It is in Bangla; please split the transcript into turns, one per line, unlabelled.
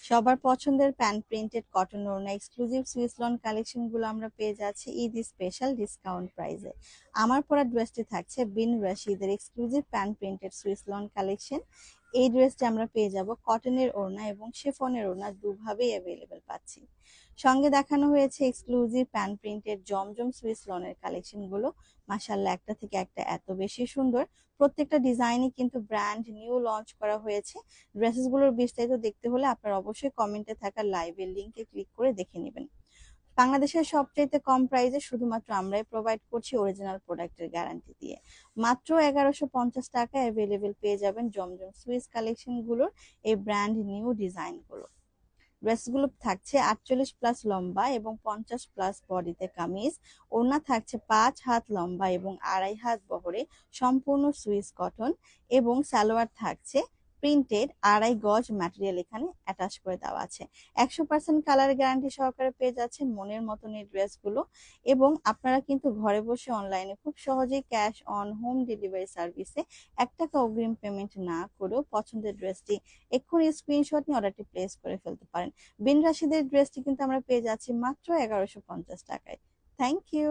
সবার পছন্দের প্যান প্রিন্টেড কটন ওড়না এক্সক্লুসিভ সুইস লন কালেকশন গুলো আমরা পেয়ে যাচ্ছি ঈদ স্পেশাল ডিসকাউন্ট প্রাইসে। আমার পরা ড্রেসটি থাকছে বিন রশিদের exclusive pan printed Swiss loan collection. এই ড্রেসটি আমরা পেয়ে যাব কটনের ওড়না এবং শিফনের ওড়না দুভাবেই অ্যাভেলেবেল পাচ্ছি। সঙ্গে দেখানো হয়েছে এক্সক্লুসিভ প্যান প্রিন্টেড জমজম সুইস লনের কালেকশন গুলো। মাশাআল্লাহ, একটা থেকে একটা এত বেশি সুন্দর। প্রত্যেকটা ডিজাইনই কিন্তু ব্র্যান্ড নিউ লঞ্চ করা হয়েছে। ড্রেসেসগুলোর বিস্তারিত দেখতে হলে আপনারা অবশ্যই কমেন্টে থাকা লাইভের লিংকে ক্লিক করে দেখে নেবেন। বাংলাদেশের সবচাইতে কম প্রাইসে শুধুমাত্র আমরাই প্রোভাইড করছি অরিজিনাল প্রোডাক্টের গ্যারান্টি দিয়ে। মাত্র 1150 টাকায় অ্যাভেলেবেল পেয়ে যাবেন জমজম সুইস কালেকশনগুলোর এই ব্র্যান্ড নিউ ডিজাইনগুলো। ড্রেসগুলো থাকছে 48+ লম্বা এবং 50+ বডিতে কামিজ। ওড়না থাকছে 5 হাত লম্বা এবং 2.5 হাত বহরে সম্পূর্ণ সুইস কটন এবং সালোয়ার থাকছে প্রিন্টেড 2.5 গজ ম্যাটেরিয়াল এখানে অ্যাটাচ করে দেওয়া আছে। 100% কালার গ্যারান্টি সহকারে পেয়ে যাচ্ছেন মনের মতন এই ড্রেসগুলো। এবং আপনারা কিন্তু ঘরে বসে অনলাইনে খুব সহজেই ক্যাশ অন হোম ডেলিভারি সার্ভিসে 1 টাকা অগ্রিম পেমেন্ট না করেও পছন্দের ড্রেসটি এক্ষুনি স্ক্রিনশট নিয়ে অর্ডারটি প্লেস করে ফেলতে পারেন। বিন রাশিদের ড্রেসটি কিন্তু আমরা পেয়ে যাচ্ছি মাত্র 1150 টাকায়। Thank you.